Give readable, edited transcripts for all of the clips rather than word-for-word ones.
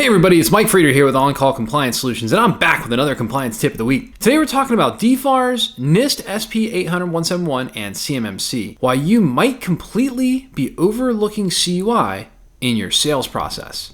everybody, it's Mike Frieder here with On-Call Compliance Solutions, and I'm back with another compliance tip of the week. Today we're talking about DFARS, NIST SP 800-171, and CMMC, why you might completely be overlooking CUI in your sales process.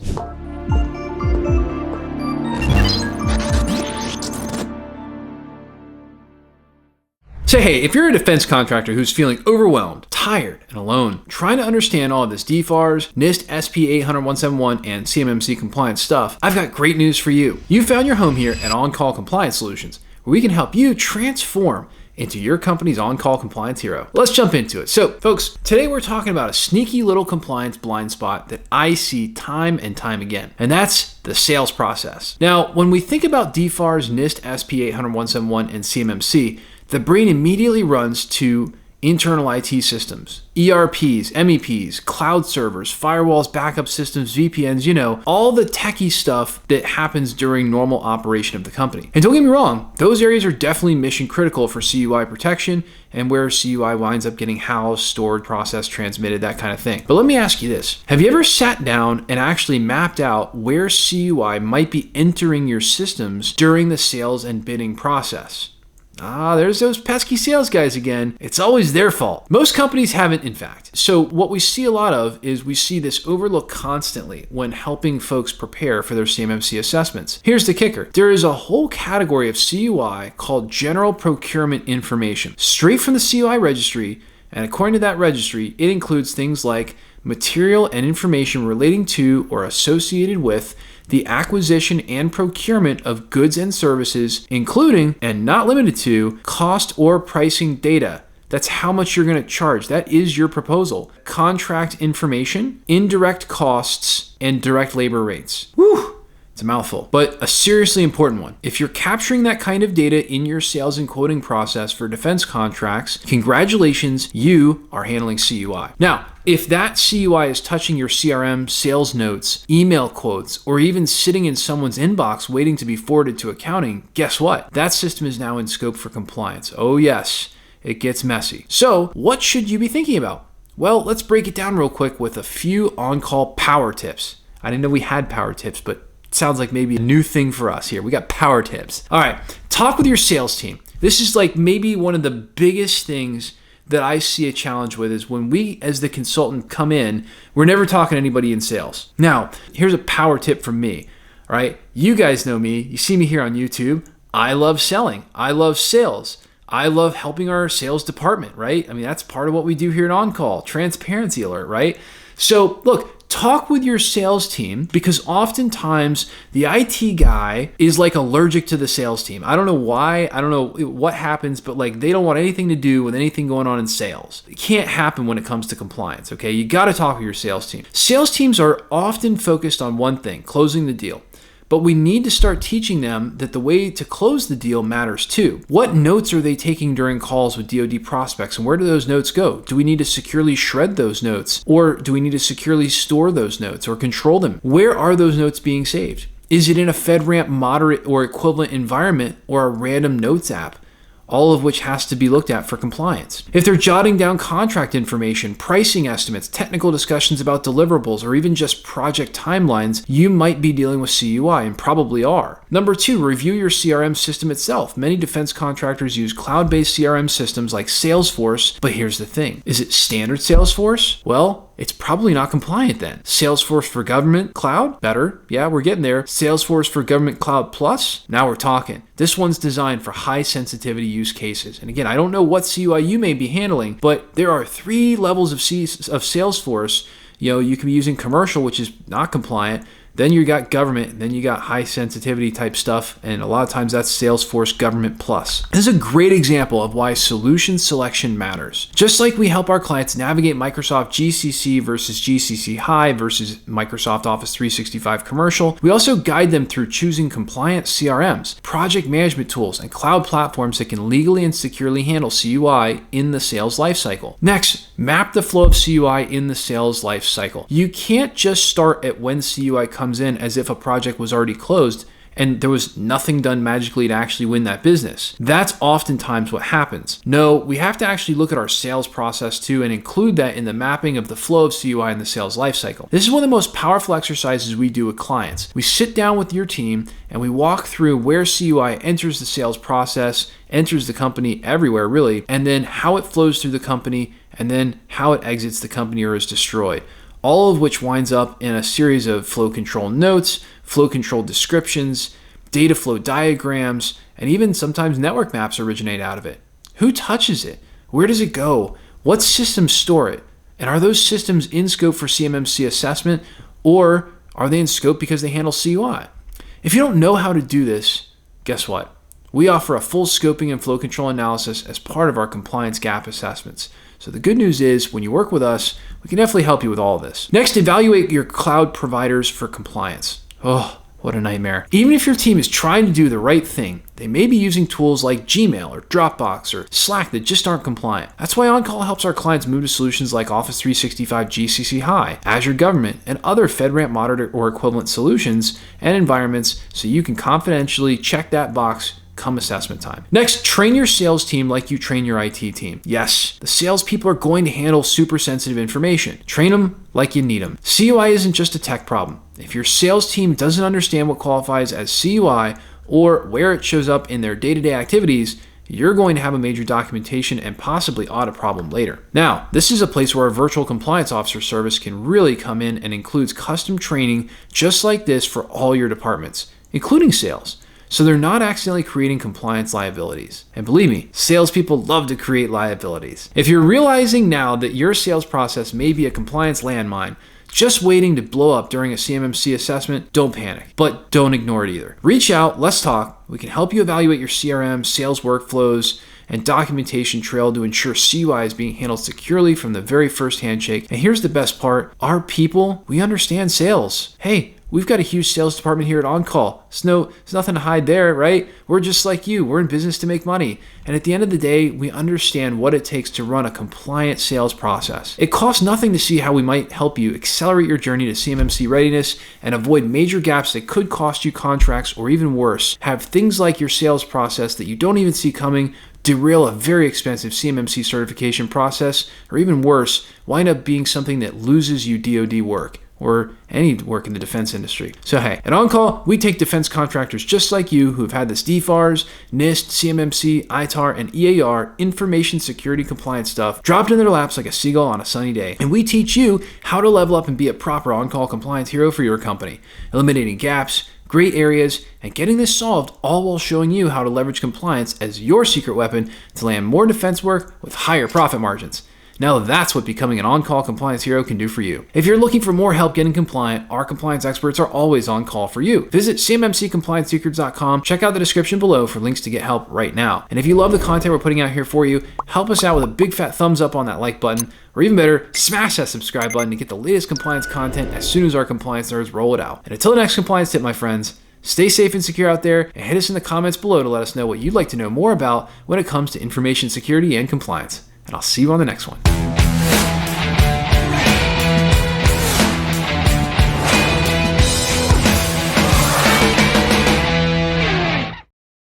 So hey, if you're a defense contractor who's feeling overwhelmed, tired, and alone, trying to understand all of this DFARS, NIST SP 800-171, and CMMC compliance stuff, I've got great news for you. You found your home here at On-Call Compliance Solutions, where we can help you transform into your company's on-call compliance hero. Let's jump into it. So folks, today we're talking about a sneaky little compliance blind spot that I see time and time again, and that's the sales process. Now, when we think about DFARS, NIST SP 800-171, and CMMC, the brain immediately runs to internal IT systems, ERPs, MEPs, cloud servers, firewalls, backup systems, VPNs, all the techie stuff that happens during normal operation of the company. And don't get me wrong, those areas are definitely mission critical for CUI protection and where CUI winds up getting housed, stored, processed, transmitted, that kind of thing. But let me ask you this. Have you ever sat down and actually mapped out where CUI might be entering your systems during the sales and bidding process? There's those pesky sales guys again. It's always their fault. Most companies haven't, in fact. So what we see a lot of is we see this overlook constantly when helping folks prepare for their CMMC assessments. Here's the kicker. There is a whole category of CUI called General Procurement Information, straight from the CUI registry. And according to that registry, it includes things like material and information relating to or associated with the acquisition and procurement of goods and services, including and not limited to cost or pricing data. That's how much you're going to charge. That is your proposal. Contract information, indirect costs, and direct labor rates. Whew! It's a mouthful, but a seriously important one. If you're capturing that kind of data in your sales and quoting process for defense contracts, congratulations, you are handling CUI. Now, if that CUI is touching your CRM, sales notes, email quotes, or even sitting in someone's inbox waiting to be forwarded to accounting, guess what? That system is now in scope for compliance. Oh yes, it gets messy. So what should you be thinking about? Well, let's break it down real quick with a few on-call power tips. I didn't know we had power tips, but sounds like maybe a new thing for us here. We got power tips. All right, talk with your sales team. This is like maybe one of the biggest things that I see a challenge with is when we as the consultant come in, we're never talking to anybody in sales. Now, here's a power tip from me, all right? You guys know me. You see me here on YouTube. I love selling. I love sales. I love helping our sales department, right? I mean, that's part of what we do here at On-Call. Transparency alert, right? So look, talk with your sales team because oftentimes the IT guy is like allergic to the sales team. I don't know why. I don't know what happens, but like they don't want anything to do with anything going on in sales. It can't happen when it comes to compliance, okay? You got to talk with your sales team. Sales teams are often focused on one thing, closing the deal. But we need to start teaching them that the way to close the deal matters too. What notes are they taking during calls with DoD prospects, and where do those notes go? Do we need to securely shred those notes, or do we need to securely store those notes or control them? Where are those notes being saved? Is it in a FedRAMP moderate or equivalent environment or a random notes app? All of which has to be looked at for compliance. If they're jotting down contract information, pricing estimates, technical discussions about deliverables, or even just project timelines, you might be dealing with CUI and probably are. Number 2, review your CRM system itself. Many defense contractors use cloud-based CRM systems like Salesforce, but here's the thing. Is it standard Salesforce? Well, it's probably not compliant then. Salesforce for Government Cloud? Better. Yeah, we're getting there. Salesforce for Government Cloud Plus? Now we're talking. This one's designed for high sensitivity use cases. And again, I don't know what CUI you may be handling, but there are 3 levels of Salesforce. You can be using commercial, which is not compliant. Then you got government, then you got high sensitivity type stuff, and a lot of times that's Salesforce Government Plus. This is a great example of why solution selection matters. Just like we help our clients navigate Microsoft GCC versus GCC High versus Microsoft Office 365 Commercial, we also guide them through choosing compliant CRMs, project management tools, and cloud platforms that can legally and securely handle CUI in the sales lifecycle. Next, map the flow of CUI in the sales lifecycle. You can't just start at when CUI comes in as if a project was already closed and there was nothing done magically to actually win that business. That's oftentimes what happens. No, we have to actually look at our sales process too and include that in the mapping of the flow of CUI in the sales lifecycle. This is one of the most powerful exercises we do with clients. We sit down with your team and we walk through where CUI enters the sales process, enters the company, everywhere really, and then how it flows through the company, and then how it exits the company or is destroyed. All of which winds up in a series of flow control notes, flow control descriptions, data flow diagrams, and even sometimes network maps originate out of it. Who touches it? Where does it go? What systems store it? And are those systems in scope for CMMC assessment, or are they in scope because they handle CUI? If you don't know how to do this, guess what? We offer a full scoping and flow control analysis as part of our compliance gap assessments. So the good news is when you work with us, we can definitely help you with all of this. Next, evaluate your cloud providers for compliance. Oh, what a nightmare. Even if your team is trying to do the right thing, they may be using tools like Gmail or Dropbox or Slack that just aren't compliant. That's why On-Call helps our clients move to solutions like Office 365 GCC High, Azure Government, and other FedRAMP Monitor or equivalent solutions and environments so you can confidentially check that box come assessment time. Next, train your sales team like you train your IT team. Yes, the salespeople are going to handle super sensitive information. Train them like you need them. CUI isn't just a tech problem. If your sales team doesn't understand what qualifies as CUI or where it shows up in their day-to-day activities, you're going to have a major documentation and possibly audit problem later. Now, this is a place where our virtual compliance officer service can really come in and includes custom training just like this for all your departments, including sales, so they're not accidentally creating compliance liabilities. And believe me, salespeople love to create liabilities. If you're realizing now that your sales process may be a compliance landmine, just waiting to blow up during a CMMC assessment, don't panic, but don't ignore it either. Reach out, let's talk. We can help you evaluate your CRM, sales workflows, and documentation trail to ensure CUI is being handled securely from the very first handshake. And here's the best part, our people, we understand sales. Hey, we've got a huge sales department here at On-Call. There's nothing to hide there, right? We're just like you. We're in business to make money. And at the end of the day, we understand what it takes to run a compliant sales process. It costs nothing to see how we might help you accelerate your journey to CMMC readiness and avoid major gaps that could cost you contracts, or even worse, have things like your sales process that you don't even see coming derail a very expensive CMMC certification process, or even worse, wind up being something that loses you DoD work, or any work in the defense industry. So hey, at On-Call, we take defense contractors just like you who've had this DFARS, NIST, CMMC, ITAR, and EAR information security compliance stuff dropped in their laps like a seagull on a sunny day. And we teach you how to level up and be a proper On-Call compliance hero for your company, eliminating gaps, great areas, and getting this solved, all while showing you how to leverage compliance as your secret weapon to land more defense work with higher profit margins. Now that's what becoming an on-call compliance hero can do for you. If you're looking for more help getting compliant, our compliance experts are always on call for you. Visit cmmccompliancesecrets.com, check out the description below for links to get help right now. And if you love the content we're putting out here for you, help us out with a big fat thumbs up on that like button, or even better, smash that subscribe button to get the latest compliance content as soon as our compliance nerds roll it out. And until the next compliance tip, my friends, stay safe and secure out there, and hit us in the comments below to let us know what you'd like to know more about when it comes to information security and compliance. And I'll see you on the next one.